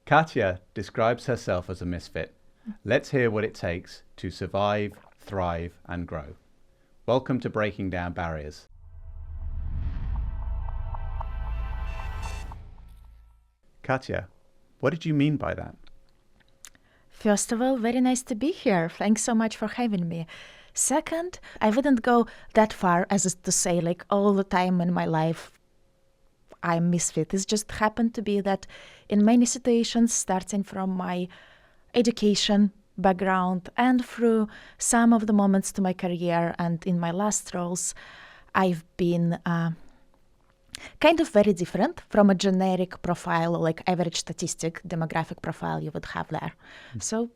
Katya describes herself as a misfit. Let's hear what it takes to survive, thrive, and grow. Welcome to Breaking Down Barriers. Katya, what did you mean by that? First of all, very nice to be here. Thanks so much for having me. Second, I wouldn't go that far as to say like all the time in my life I'm misfit. It just happened to be that in many situations, starting from my education background and through some of the moments to my career and in my last roles, I've been kind of very different from a generic profile, like average statistic demographic profile you would have there. So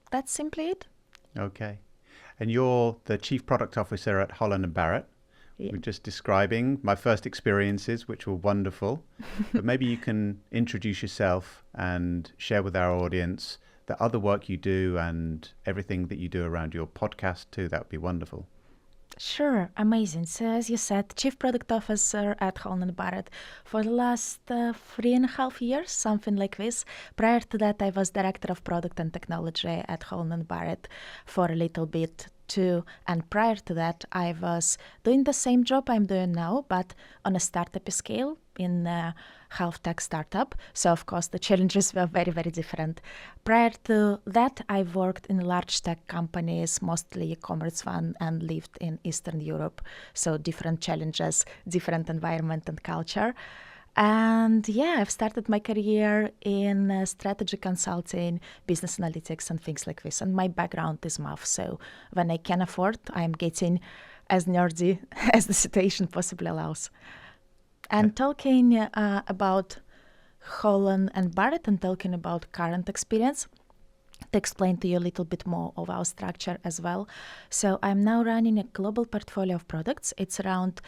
that's simply it. Okay. And you're the Chief Product Officer at Holland Barrett. Yeah. We're just describing my first experiences, which were wonderful. But maybe you can introduce yourself and share with our audience the other work you do and everything that you do around your podcast too. That would be wonderful. Sure, amazing. So as you said, Chief Product Officer at Holland Barrett for the last 3.5 years, something like this. Prior to that, I was Director of Product and Technology at Holland Barrett for a little bit too. And prior to that, I was doing the same job I'm doing now, but on a startup scale in a health tech startup. So of course, the challenges were very, very different. Prior to that, I worked in large tech companies, mostly e-commerce one, and lived in Eastern Europe. So different challenges, different environment and culture. And yeah, I've started my career in strategy consulting, business analytics, and things like this. And my background is math. So when I can afford, I'm getting as nerdy as the situation possibly allows. And talking about Holland and Barrett and talking about current experience, to explain to you a little bit more of our structure as well. So I'm now running a global portfolio of products. It's around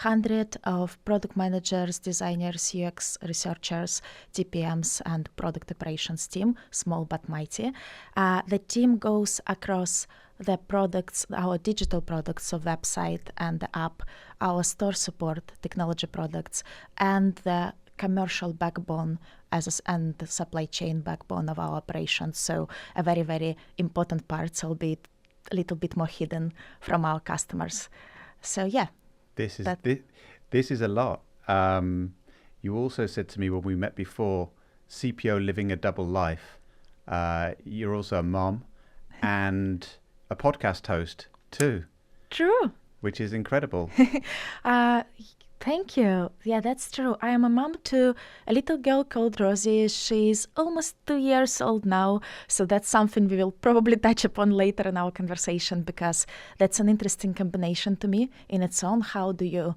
100 of product managers, designers, UX researchers, TPMs, and product operations team, small but mighty. The team goes across the products, our digital products, so website and the app, our store support, technology products, and the commercial backbone and the supply chain backbone of our operations. So a very, very important part, albeit a little bit more hidden from our customers. So yeah. This is a lot. You also said to me when we met before, CPO living a double life. You're also a mom and a podcast host too. True. Which is incredible. Thank you. Yeah, that's true. I am a mom to a little girl called Rosie. She's almost 2 years old now. So that's something we will probably touch upon later in our conversation because that's an interesting combination to me in its own. How do you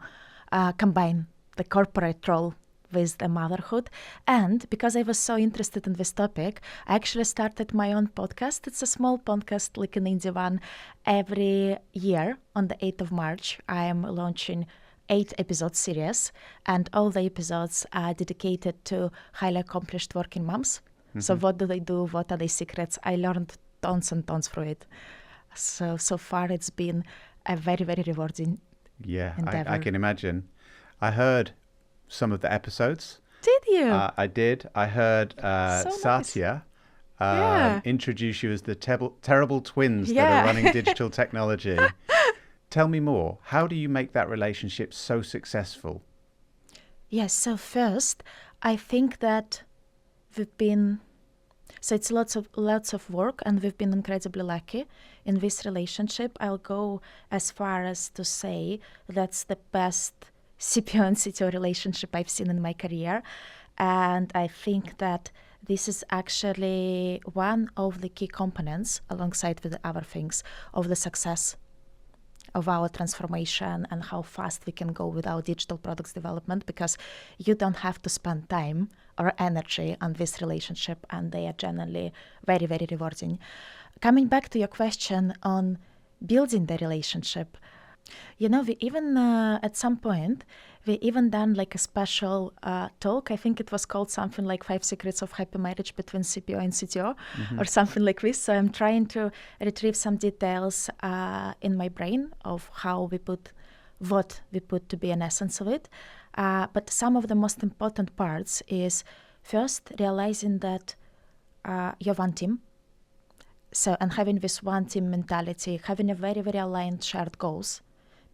combine the corporate role with the motherhood? And because I was so interested in this topic, I actually started my own podcast. It's a small podcast, like an indie one. Every year on the 8th of March, I am launching 8-episode series, and all the episodes are dedicated to highly accomplished working moms. Mm-hmm. So what do they do? What are their secrets? I learned tons and tons through it. So far it's been a very, very rewarding endeavor. I can imagine. I heard some of the episodes. Did you? I did. I heard Satya introduce you as the terrible twins that are running digital technology. Tell me more. How do you make that relationship so successful? Yes, so first, I think that it's lots of work, and we've been incredibly lucky in this relationship. I'll go as far as to say that's the best CPO and CTO relationship I've seen in my career. And I think that this is actually one of the key components, alongside with the other things, of the success of our transformation and how fast we can go with our digital products development, because you don't have to spend time or energy on this relationship, and they are generally very, very rewarding. Coming back to your question on building the relationship, we even at some point, we even done like a special talk. I think it was called something like 5 Secrets of Happy Marriage between CPO and CTO, or something like this. So I'm trying to retrieve some details in my brain of how what we put to be an essence of it. But some of the most important parts is first realizing that you're one team. So, and having this one team mentality, having a very, very aligned shared goals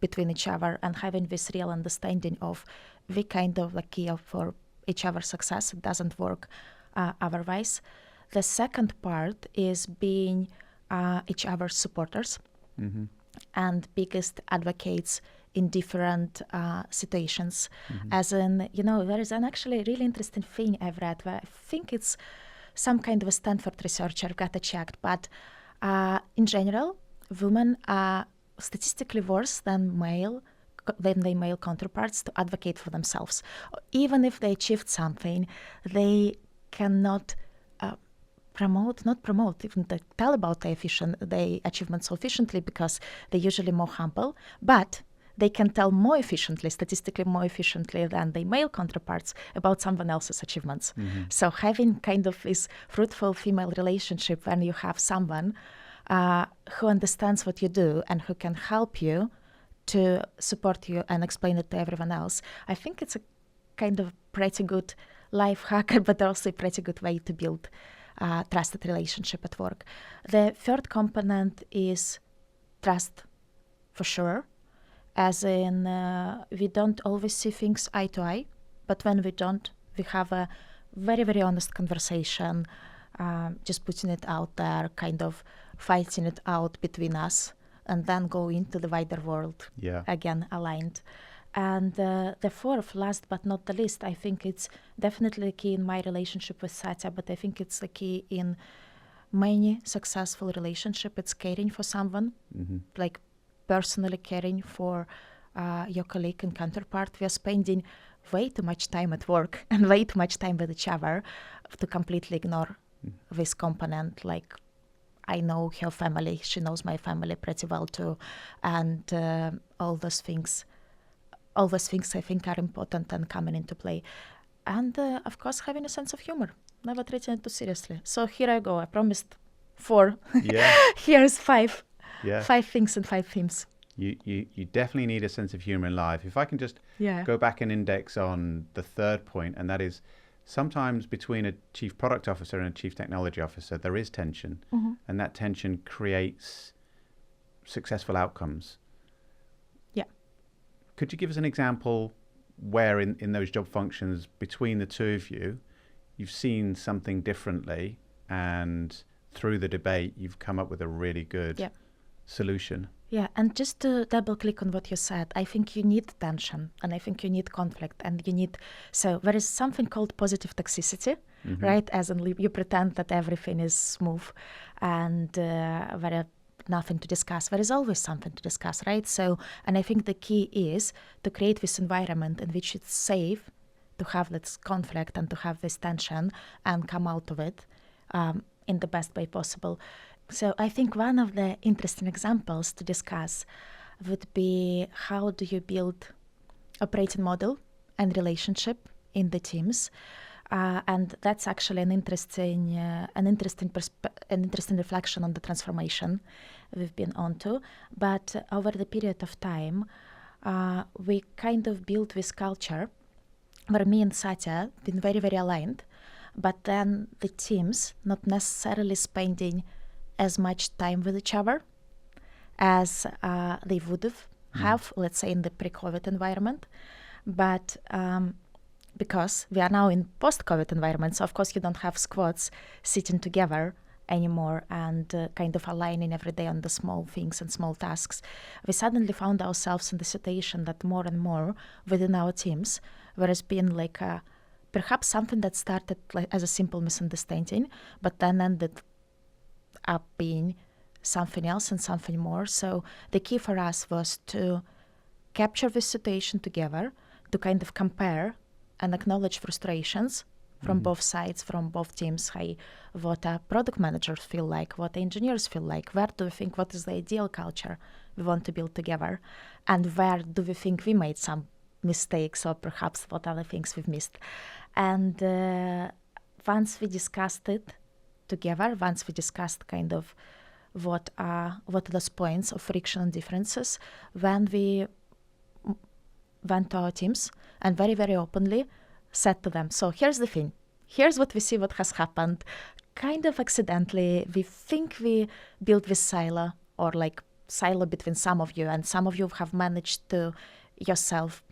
between each other, and having this real understanding of the kind of the key for each other's success. It doesn't work otherwise. The second part is being each other's supporters and biggest advocates in different situations. As in, there is an actually really interesting thing I've read where I think it's some kind of a Stanford researcher, got it checked, but in general, women are statistically worse than their male counterparts to advocate for themselves. Even if they achieved something, they cannot even tell about their achievements so efficiently because they're usually more humble, but they can tell more efficiently, statistically more efficiently than their male counterparts about someone else's achievements. So having kind of this fruitful female relationship when you have someone who understands what you do and who can help you to support you and explain it to everyone else, I think it's a kind of pretty good life hack, but also a pretty good way to build a trusted relationship at work. The third component is trust, for sure. As in, we don't always see things eye to eye, but when we don't, we have a very, very honest conversation, just putting it out there, kind of fighting it out between us, and then go into the wider world, again, aligned. And the fourth, last but not the least, I think it's definitely the key in my relationship with Katya, but I think it's the key in many successful relationships. It's caring for someone, like personally caring for your colleague and counterpart. We are spending way too much time at work and way too much time with each other to completely ignore this component. Like, I know her family, she knows my family pretty well too, and all those things I think are important and coming into play. And of course, having a sense of humor, never treating it too seriously. So here I go. I promised 4. Here's 5. 5 things and 5 themes. You definitely need a sense of humor in life. If I can just go back and index on the third point, and that is sometimes between a chief product officer and a chief technology officer, there is tension, and that tension creates successful outcomes. Could you give us an example where in those job functions between the two of you, you've seen something differently, and through the debate, you've come up with a really good solution? Yeah, and just to double click on what you said, I think you need tension, and I think you need conflict, and so there is something called positive toxicity, right? As in you pretend that everything is smooth and there are nothing to discuss. There is always something to discuss, right? So, and I think the key is to create this environment in which it's safe to have this conflict and to have this tension and come out of it in the best way possible. So I think one of the interesting examples to discuss would be how do you build operating model and relationship in the teams. And that's actually an interesting reflection on the transformation we've been onto. But over the period of time, we kind of built this culture where me and Katya been very, very aligned, but then the teams not necessarily spending as much time with each other as they would have, let's say, in the pre-COVID environment. But because we are now in post-COVID environment, so of course you don't have squads sitting together anymore and kind of aligning every day on the small things and small tasks. We suddenly found ourselves in the situation that more and more within our teams, there has been like perhaps something that started like as a simple misunderstanding, but then ended up being something else and something more. So the key for us was to capture this situation together, to kind of compare and acknowledge frustrations from both sides, from both teams. What product managers feel like, what engineers feel like, where do we think what is the ideal culture we want to build together, and where do we think we made some mistakes or perhaps what other things we've missed. And once we discussed it together, once we discussed kind of what are those points of friction and differences, when we went to our teams and very, very openly said to them, so here's the thing, here's what we see what has happened. Kind of accidentally, we think we built this silo or like silo between some of you, and some of you have managed to yourself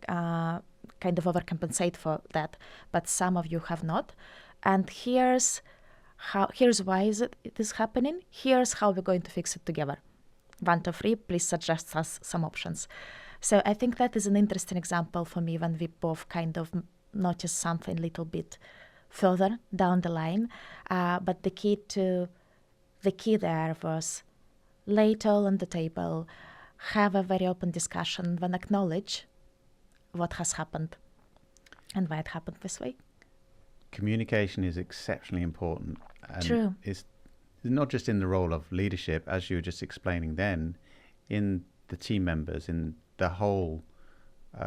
kind of overcompensate for that, but some of you have not. And here's why it is happening. Here's how we're going to fix it together. 1, 2, 3, please suggest us some options. So I think that is an interesting example for me when we both kind of notice something a little bit further down the line. But the key there was lay it all on the table, have a very open discussion, then acknowledge what has happened and why it happened this way. Communication is exceptionally important. And True. It's not just in the role of leadership, as you were just explaining then, in the team members, in the whole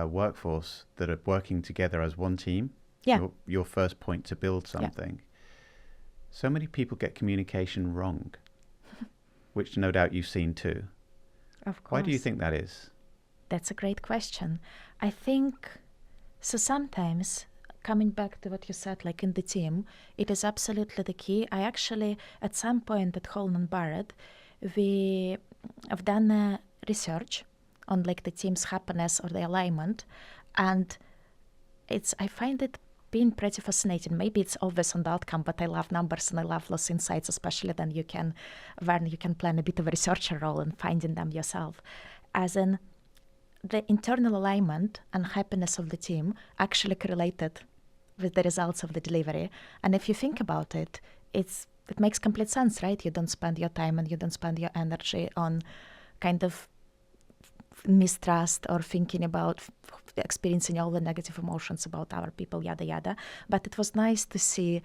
workforce that are working together as one team. Yeah. Your first point to build something. Yeah. So many people get communication wrong, which no doubt you've seen too. Of course. Why do you think that is? That's a great question. I think, so sometimes, coming back to what you said, like in the team, it is absolutely the key. I actually, at some point at Holland Barrett, we have done research on like the team's happiness or the alignment, and I find it being pretty fascinating. Maybe it's obvious on the outcome, but I love numbers and I love those insights, especially when you can plan a bit of a researcher role and finding them yourself. As in, the internal alignment and happiness of the team actually correlated with the results of the delivery. And if you think about it, it makes complete sense, right? You don't spend your time and you don't spend your energy on kind of mistrust or thinking about experiencing all the negative emotions about our people, yada, yada. But it was nice to see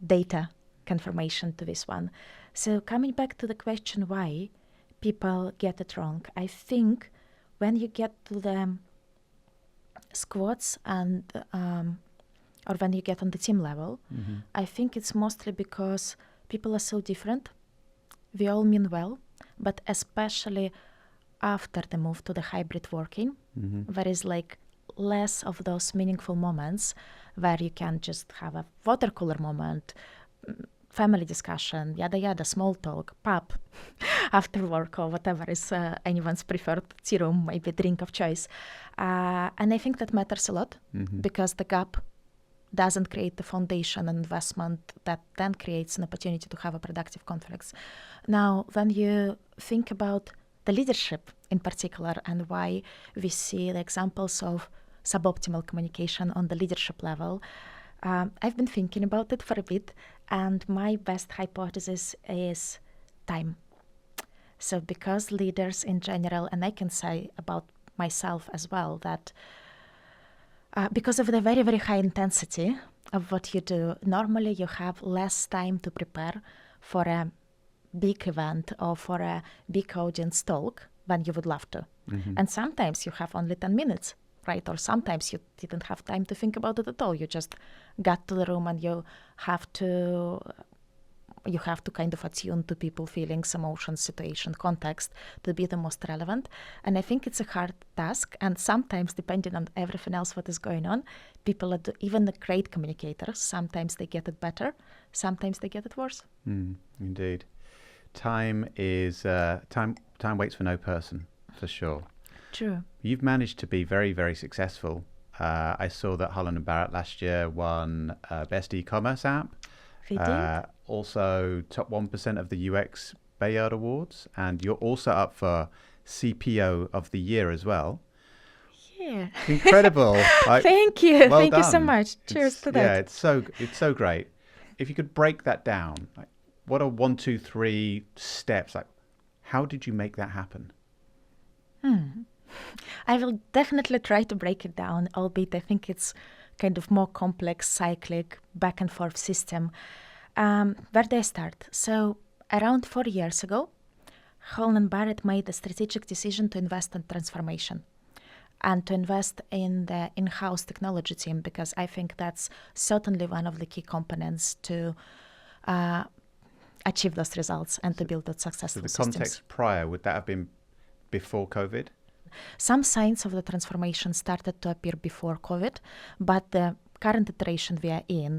data confirmation to this one. So coming back to the question why people get it wrong, I think when you get to the squads and or when you get on the team level, I think it's mostly because people are so different. We all mean well, but especially after the move to the hybrid working, there is like less of those meaningful moments where you can just have a water cooler moment, family discussion, yada yada, small talk, pub after work or whatever is anyone's preferred tea room, maybe drink of choice. And I think that matters a lot because the gap doesn't create the foundation and investment that then creates an opportunity to have a productive conflicts. Now, when you think about the leadership in particular and why we see the examples of suboptimal communication on the leadership level, I've been thinking about it for a bit, and my best hypothesis is time. So because leaders in general, and I can say about myself as well, that because of the very, very high intensity of what you do, normally you have less time to prepare for a big event or for a big audience talk than you would love to. And sometimes you have only 10 minutes, right? Or sometimes you didn't have time to think about it at all. You just got to the room and you have to kind of attune to people, feelings, emotions, situation, context to be the most relevant. And I think it's a hard task. And sometimes, depending on everything else what is going on, people are even the great communicators. Sometimes they get it better. Sometimes they get it worse. Indeed. Time is time waits for no person, for sure. True. You've managed to be very, very successful. I saw that Holland Barrett last year won Best E-commerce app. We did. Also top 1% of the UX Bayard Awards, and you're also up for CPO of the Year as well. Yeah. Incredible. Thank you. Well Thank done. you so much. Cheers to that. Yeah, it's so great. If you could break that down, like, what are 1, 2, 3 steps? Like, how did you make that happen? I will definitely try to break it down, albeit I think it's kind of more complex, cyclic, back and forth system. Where do I start? So around 4 years ago, Holland Barrett made a strategic decision to invest in transformation and to invest in the in-house technology team, because I think that's certainly one of the key components to achieve those results and to build those successful systems. So the context prior, would that have been before COVID? Some signs of the transformation started to appear before COVID, but the current iteration we are in,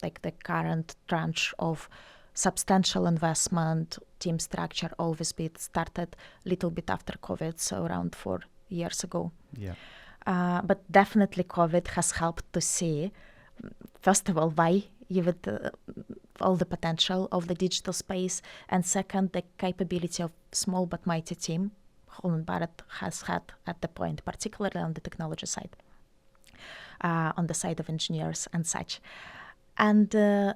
like the current tranche of substantial investment, team structure, always been started a little bit after COVID, so around 4 years ago. Yeah. But definitely COVID has helped to see, first of all, why you would all the potential of the digital space, and second, the capability of small but mighty team Holland Barrett has had at the point, particularly on the technology side, on the side of engineers and such. And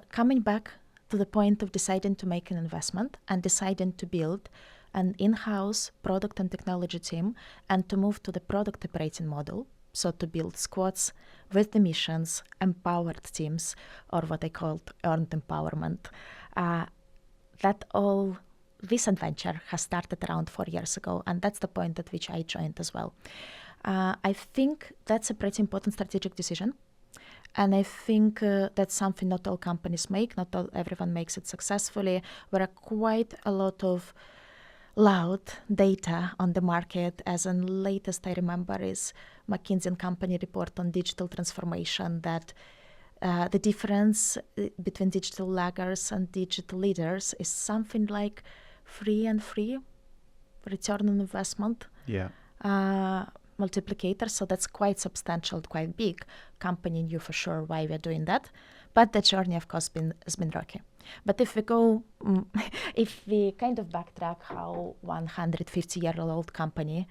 coming back to the point of deciding to make an investment and deciding to build an in-house product and technology team and to move to the product operating model, so to build squads with the missions, empowered teams, or what I called earned empowerment. This adventure has started around 4 years ago, and that's the point at which I joined as well. I think that's a pretty important strategic decision. And I think that's something not all companies make, not everyone makes it successfully. There are quite a lot of loud data on the market, as in latest I remember is McKinsey & Company report on digital transformation, that the difference between digital laggers and digital leaders is something like 3 and 3 return on investment. Yeah. Multiplicator, so that's quite substantial, quite big. Company knew for sure why we're doing that, but the journey, of course, has been rocky. But if we go, if we kind of backtrack how 150-year-old company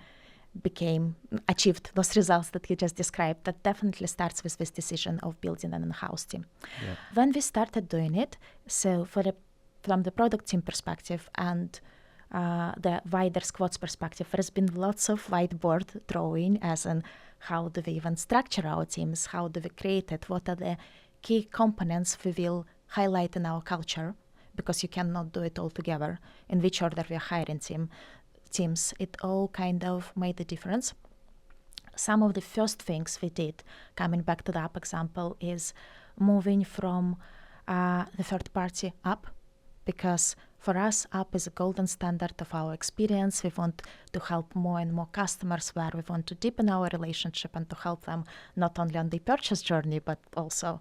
achieved those results that you just described, that definitely starts with this decision of building an in-house team. Yeah. When we started doing it, so from the product team perspective and the wider squads perspective, there's been lots of whiteboard drawing, as in how do we even structure our teams, how do we create it, what are the key components we will highlight in our culture, because you cannot do it all together, in which order we are hiring teams. It all kind of made a difference. Some of the first things we did, coming back to the app example, is moving from the third party app, because for us, app is a golden standard of our experience. We want to help more and more customers, where we want to deepen our relationship and to help them not only on the purchase journey, but also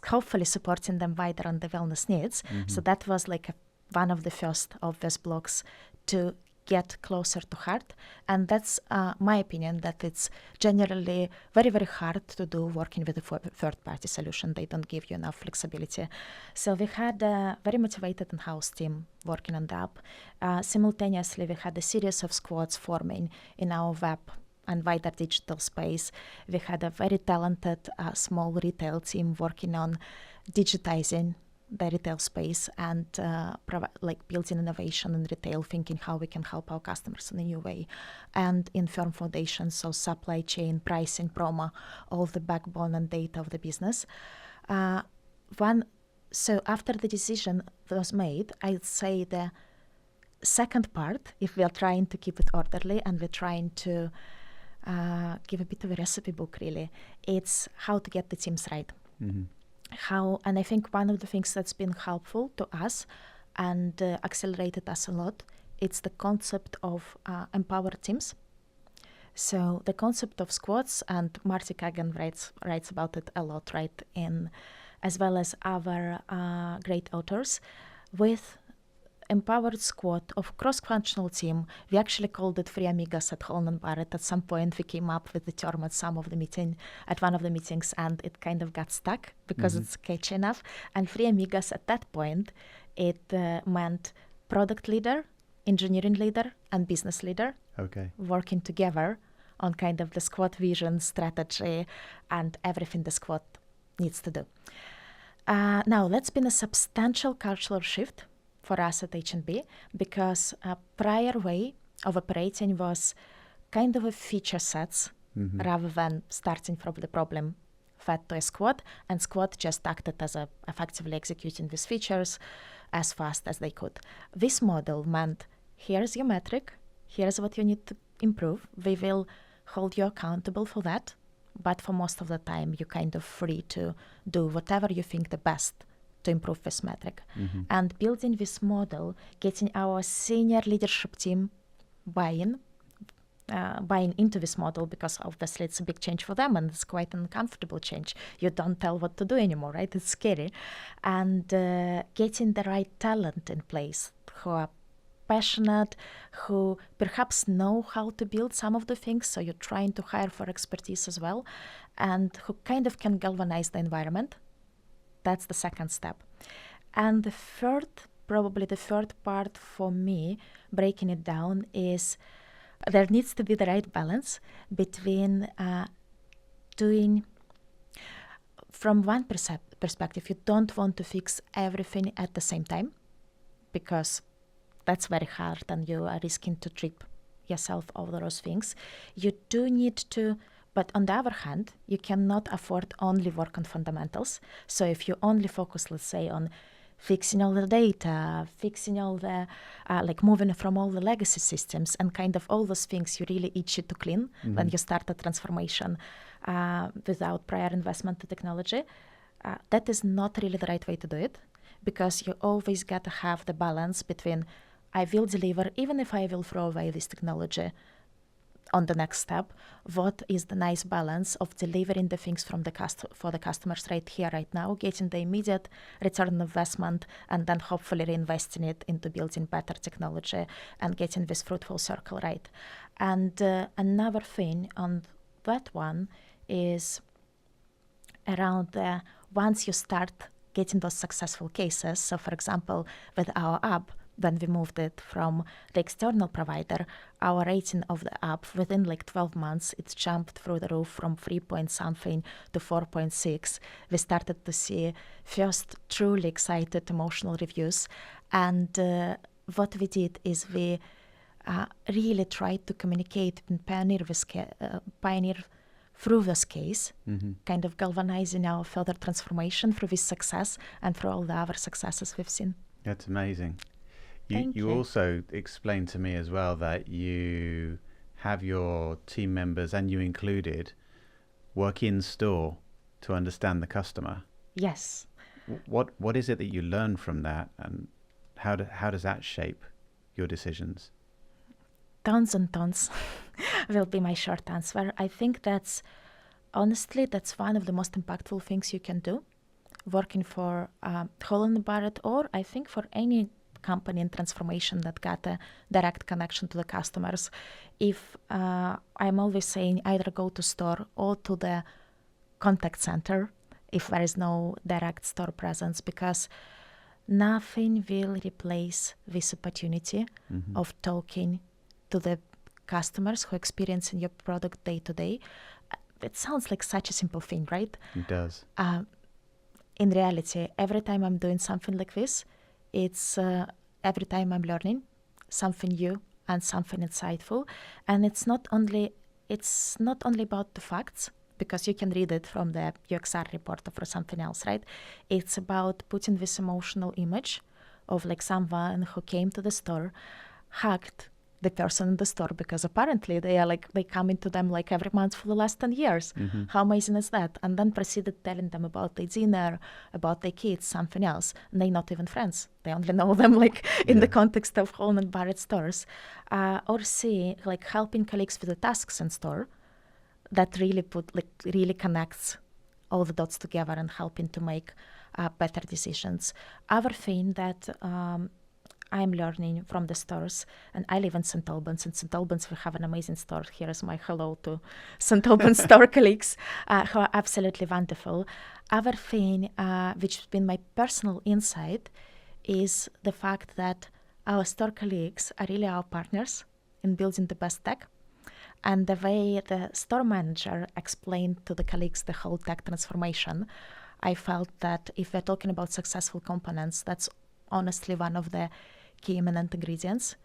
hopefully supporting them wider on the wellness needs. Mm-hmm. So that was like one of the first obvious blocks to get closer to heart. And that's my opinion, that it's generally very, very hard to do working with a third-party solution. They don't give you enough flexibility. So we had a very motivated in-house team working on the app. Simultaneously, we had a series of squads forming in our web and wider digital space. We had a very talented small retail team working on digitizing the retail space and building innovation in retail, thinking how we can help our customers in a new way. And in firm foundations, so supply chain, pricing, promo, all the backbone and data of the business. So after the decision was made, I'd say the second part, if we are trying to keep it orderly and we're trying to give a bit of a recipe book, really, it's how to get the teams right. Mm-hmm. And I think one of the things that's been helpful to us and accelerated us a lot, it's the concept of empowered teams. So the concept of squads, and Marty Kagan writes about it a lot, right, as well as other great authors, with empowered squad of cross-functional team. We actually called it Free Amigas at Holland Barrett. At some point, we came up with the term at one of the meetings, and it kind of got stuck because it's catchy enough. And Free Amigas at that point, it meant product leader, engineering leader, and business leader working together on kind of the squad vision, strategy, and everything the squad needs to do. Now, that's been a substantial cultural shift for us at H&B, because a prior way of operating was kind of a feature sets rather than starting from the problem fed to a squad, and squad just acted as effectively executing these features as fast as they could. This model meant, here's your metric, here's what you need to improve, we will hold you accountable for that, but for most of the time you're kind of free to do whatever you think the best to improve this metric. Mm-hmm. And building this model, getting our senior leadership team buy-in, buying into this model, because obviously it's a big change for them and it's quite an uncomfortable change. You don't tell what to do anymore, right? It's scary. And getting the right talent in place who are passionate, who perhaps know how to build some of the things, so you're trying to hire for expertise as well, and who kind of can galvanize the environment. That's the second step. And probably the third part for me, breaking it down, is there needs to be the right balance between doing, from one perspective, you don't want to fix everything at the same time, because that's very hard and you are risking to trip yourself over those things. You do need to, but on the other hand, you cannot afford only work on fundamentals. So if you only focus, let's say, on fixing all the data, fixing all the, moving from all the legacy systems and kind of all those things you really itch you to clean when you start a transformation without prior investment to technology, that is not really the right way to do it, because you always got to have the balance between I will deliver, even if I will throw away this technology on the next step, what is the nice balance of delivering the things from for the customers right here, right now, getting the immediate return on investment, and then hopefully reinvesting it into building better technology and getting this fruitful circle right. And another thing on that one is around once you start getting those successful cases. So for example, with our app, when we moved it from the external provider, our rating of the app within 12 months, it's jumped through the roof from 3 point something to 4.6. We started to see first truly excited emotional reviews. And what we did is we really tried to communicate and pioneer through this case, kind of galvanizing our further transformation through this success and through all the other successes we've seen. That's amazing. You also explained to me as well that you have your team members, and you included, work in store to understand the customer. Yes. What is it that you learn from that, and how does that shape your decisions? Tons and tons will be my short answer. I think that's one of the most impactful things you can do, working for Holland Barrett, or I think for any company in transformation that got a direct connection to the customers. If I'm always saying either go to store or to the contact center if there is no direct store presence, because nothing will replace this opportunity of talking to the customers who experience in your product day to day. It sounds like such a simple thing, right? It does. In reality, every time I'm doing something like this, it's every time I'm learning something new and something insightful. And it's not only about the facts, because you can read it from the UXR report or for something else, right? It's about putting this emotional image of someone who came to the store, hugged the person in the store, because apparently they come into them every month for the last 10 years. How amazing is that? And then proceeded telling them about their dinner, about their kids, something else. And they're not even friends. They only know them in the context of Holland Barrett stores. Or see helping colleagues with the tasks in store that really connects all the dots together and helping to make better decisions. Other thing that I'm learning from the stores, and I live in St. Albans. In St. Albans, we have an amazing store. Here is my hello to St. Albans store colleagues who are absolutely wonderful. Other thing, which has been my personal insight, is the fact that our store colleagues are really our partners in building the best tech. And the way the store manager explained to the colleagues the whole tech transformation, I felt that if we're talking about successful components, that's honestly one of the key eminent ingredients,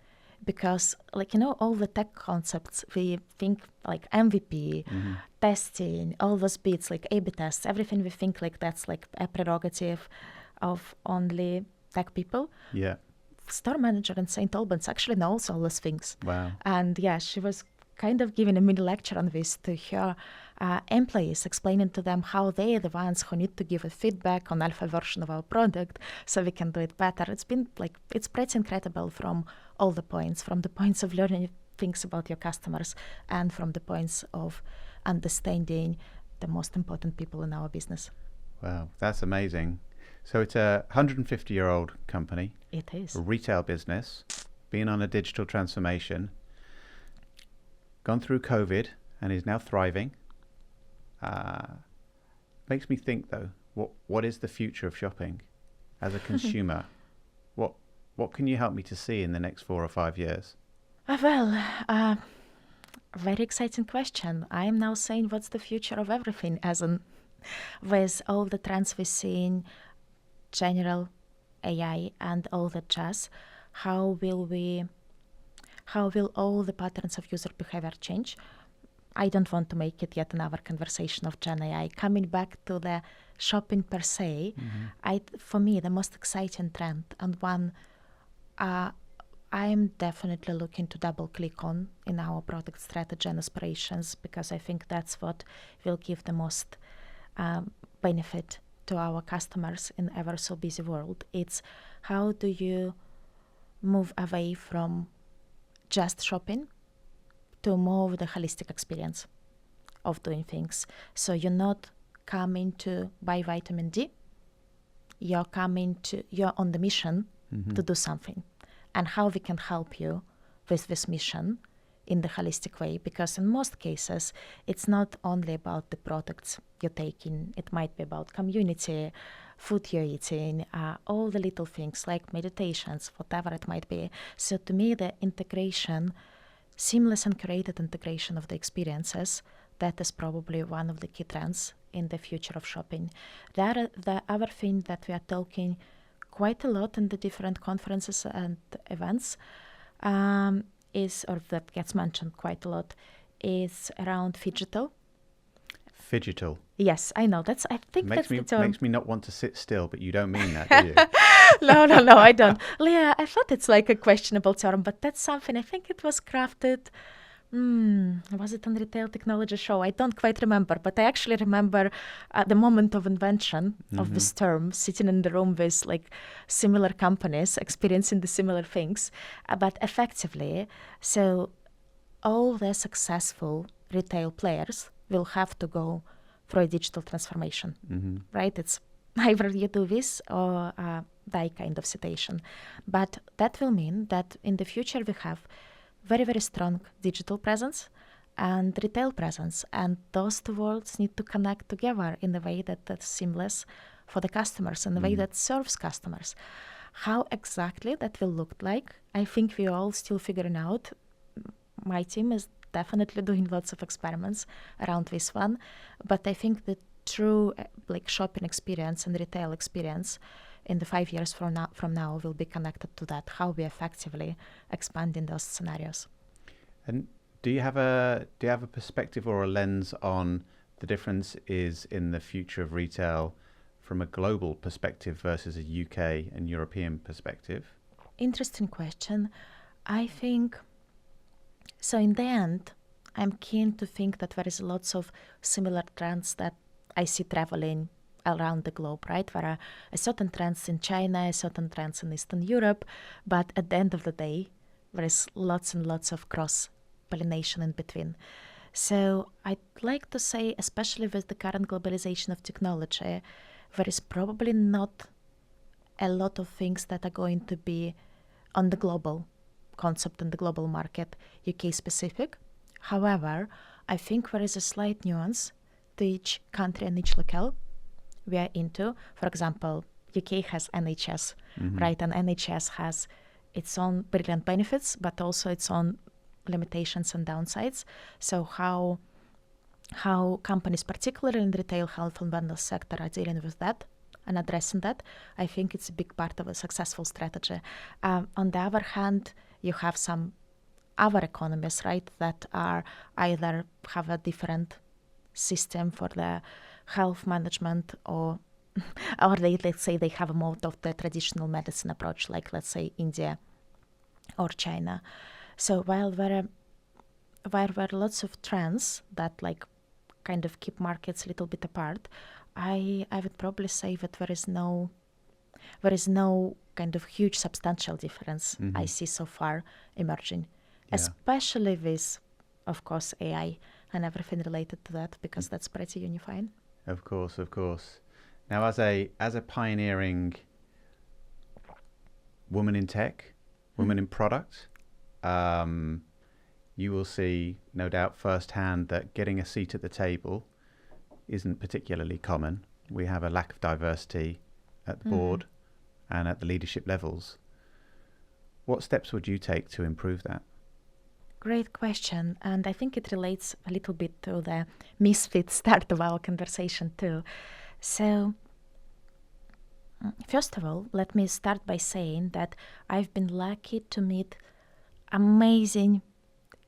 because all the tech concepts, we think MVP, testing, all those bits A/B tests, everything we think that's a prerogative of only tech people. Yeah. Store manager in St. Albans actually knows all those things. Wow. And she was kind of giving a mini lecture on this to her employees, explaining to them how they are the ones who need to give a feedback on alpha version of our product so we can do it better. It's been it's pretty incredible from all the points, from the points of learning things about your customers, and from the points of understanding the most important people in our business. Wow, that's amazing. So it's a 150-year-old company. It is. A retail business, been on a digital transformation, gone through COVID, and is now thriving. Makes me think, though, what is the future of shopping as a consumer? What can you help me to see in the next 4 or 5 years? Very exciting question. I am now saying what's the future of everything, as in with all the trends we're seeing, general AI and all that jazz, how will all the patterns of user behavior change? I don't want to make it yet another conversation of Gen AI. Coming back to the shopping per se, for me, the most exciting trend, and one I'm definitely looking to double click on in our product strategy and aspirations, because I think that's what will give the most benefit to our customers in ever so busy world. It's how do you move away from just shopping to more of the holistic experience of doing things. So you're not coming to buy vitamin D, you're on the mission to do something, and how we can help you with this mission in the holistic way, because in most cases it's not only about the products you're taking, it might be about community, food you're eating, all the little things like meditations, whatever it might be. So to me, the integration, seamless and curated integration of the experiences, that is probably one of the key trends in the future of shopping. The other thing that we are talking quite a lot in the different conferences and events or that gets mentioned quite a lot, is around phygital. Phygital. Yes, I know. That's the term. Makes me not want to sit still, but you don't mean that, do you? No, I don't. Leah, I thought it's like a questionable term, but that's something. I think it was crafted. Was it on Retail Technology Show? I don't quite remember, but I actually remember the moment of invention of this term, sitting in the room with like similar companies, experiencing the similar things. But effectively, so all the successful retail players will have to go through a digital transformation, right? It's either you do this or die kind of situation. But that will mean that in the future we have very, very strong digital presence and retail presence. And those two worlds need to connect together in a way that's seamless for the customers, in a way that serves customers. How exactly that will look like, I think we're all still figuring out. My team is definitely doing lots of experiments around this one. But I think the true shopping experience and retail experience in the 5 years from now will be connected to that, how we effectively expand in those scenarios. And do you have a perspective or a lens on the difference is in the future of retail from a global perspective versus a UK and European perspective? Interesting question. I think, so in the end, I'm keen to think that there is lots of similar trends that I see traveling around the globe, right? There are certain trends in China, certain trends in Eastern Europe, but at the end of the day, there is lots and lots of cross-pollination in between. So I'd like to say, especially with the current globalization of technology, there is probably not a lot of things that are going to be on the global concept in the global market, UK specific. However, I think there is a slight nuance to each country and each locale we are into. For example, UK has NHS, right? And NHS has its own brilliant benefits, but also its own limitations and downsides. So how companies, particularly in the retail, health and wellness sector, are dealing with that and addressing that, I think it's a big part of a successful strategy. On the other hand, you have some other economies, right, that are either have a different system for the health management or let's say they have a more of the traditional medicine approach, like let's say India or China. So while there are lots of trends that like kind of keep markets a little bit apart, I would probably say that there is no kind of huge substantial difference I see so far emerging especially with, of course, AI and everything related to that, because that's pretty unifying. Of course, of course. Now, as a pioneering woman in tech, woman in product, you will see, no doubt, firsthand that getting a seat at the table isn't particularly common. We have a lack of diversity at the board and at the leadership levels. What steps would you take to improve that? Great question. And I think it relates a little bit to the Misfit start of our conversation too. So, first of all, let me start by saying that I've been lucky to meet amazing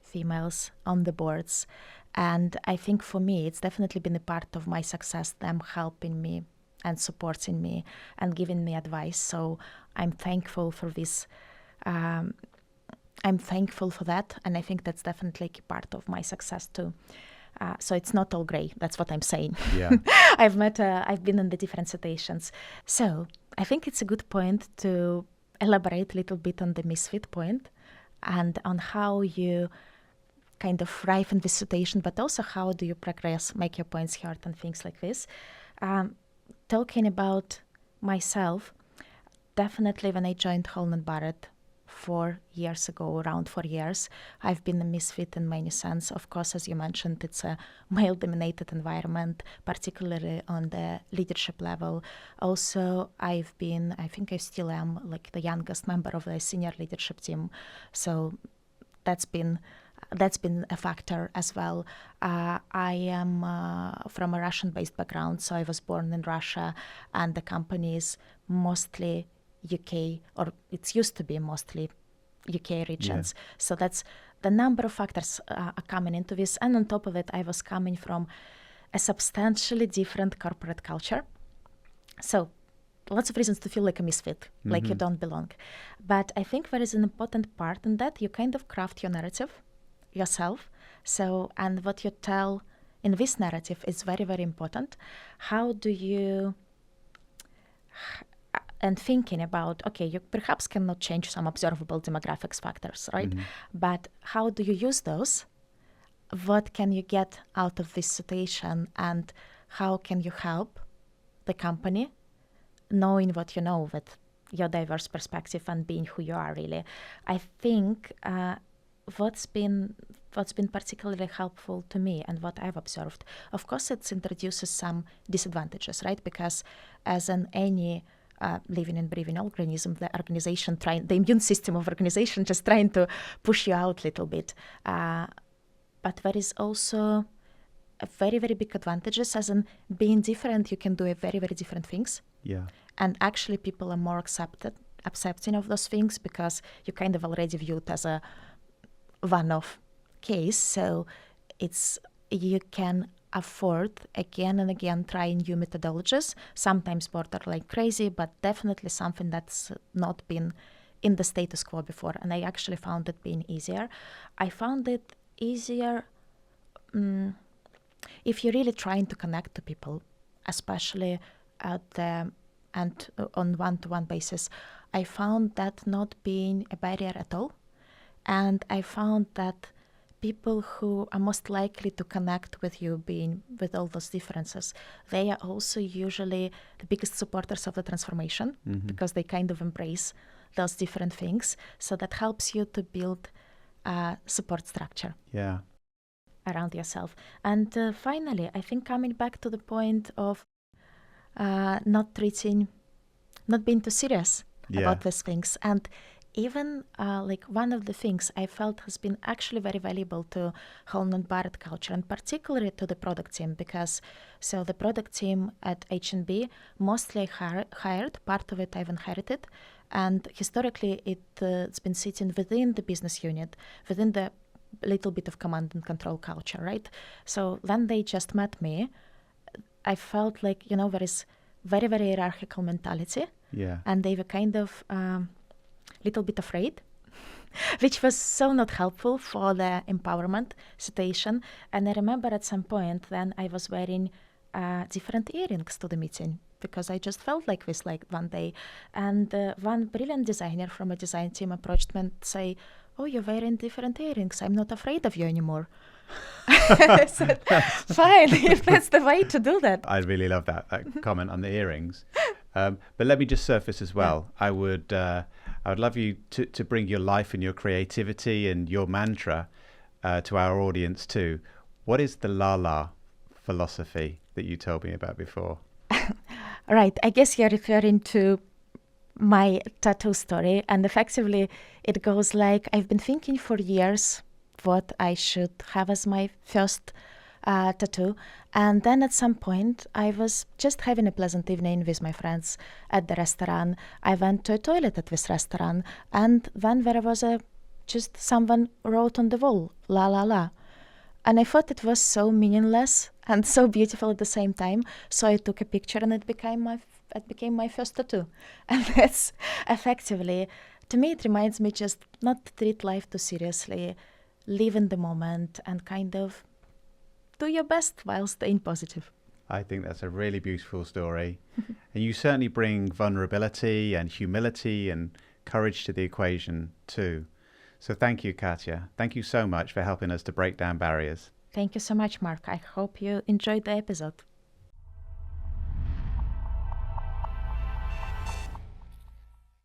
females on the boards. And I think for me, it's definitely been a part of my success, them helping me and supporting me and giving me advice. So I'm thankful for this. I'm thankful for that. And I think that's definitely a part of my success too. So it's not all grey. That's what I'm saying. Yeah. I've been in the different situations. So I think it's a good point to elaborate a little bit on the Misfit point and on how you kind of thrive in this situation, but also how do you progress, make your points heard and things like this. Talking about myself, definitely when I joined Holland Barrett 4 years ago, around 4 years, I've been a misfit in many sense. Of course, as you mentioned, it's a male-dominated environment, particularly on the leadership level. Also, I think I still am like the youngest member of the senior leadership team. So that's been a factor as well. I am from a Russian-based background, so I was born in Russia, and the company is mostly UK, or it used to be mostly UK regions. Yeah. So that's the number of factors are coming into this. And on top of it, I was coming from a substantially different corporate culture. So lots of reasons to feel like a misfit, like you don't belong. But I think there is an important part in that you kind of craft your narrative yourself. So, and what you tell in this narrative is very, very important. How do you... And thinking about, okay, you perhaps cannot change some observable demographics factors, right? But how do you use those? What can you get out of this situation? And how can you help the company knowing what you know with your diverse perspective and being who you are, really? I think what's been particularly helpful to me and what I've observed, of course, it introduces some disadvantages, right? Because as in any living and breathing organism, the immune system of organization just trying to push you out a little bit. But there is also a very, very big advantages, as in being different, you can do very, very different things. Yeah. And actually people are more accepting of those things because you kind of already viewed as a one-off case. So you can afford again and again trying new methodologies, sometimes borderline crazy, but definitely something that's not been in the status quo before. And I actually found it being easier. I found it easier if you're really trying to connect to people, especially on one-to-one basis. I found that not being a barrier at all. And I found that people who are most likely to connect with you, being with all those differences, they are also usually the biggest supporters of the transformation because they kind of embrace those different things. So that helps you to build a support structure around yourself. And finally, I think coming back to the point of not being too serious about these things. And even like one of the things I felt has been actually very valuable to Holland Barrett culture, and particularly to the product team, because so the product team at H&B mostly hired, part of it I've inherited, and historically it's been sitting within the business unit, within the little bit of command and control culture, right? So when they just met me, I felt like, there is very, very hierarchical mentality, and they were kind of little bit afraid, which was so not helpful for the empowerment situation. And I remember at some point then I was wearing different earrings to the meeting because I just felt like this one day. And one brilliant designer from a design team approached me and say, "Oh, you're wearing different earrings. I'm not afraid of you anymore." I said, "Fine, if that's the way to do that." I really love that comment on the earrings. But let me just surface as well. Yeah. I would love you to bring your life and your creativity and your mantra to our audience too. What is the La philosophy that you told me about before? Right. I guess you're referring to my tattoo story. And effectively, it goes like, I've been thinking for years what I should have as my first tattoo. And then at some point, I was just having a pleasant evening with my friends at the restaurant. I went to a toilet at this restaurant, and then there was just someone wrote on the wall, "La la la." And I thought it was so meaningless and so beautiful at the same time. So I took a picture, and it became my first tattoo. And that's effectively, to me, it reminds me just not to treat life too seriously, live in the moment, and kind of do your best while staying positive. I think that's a really beautiful story. And you certainly bring vulnerability and humility and courage to the equation too. So thank you, Katya. Thank you so much for helping us to break down barriers. Thank you so much, Mark. I hope you enjoyed the episode.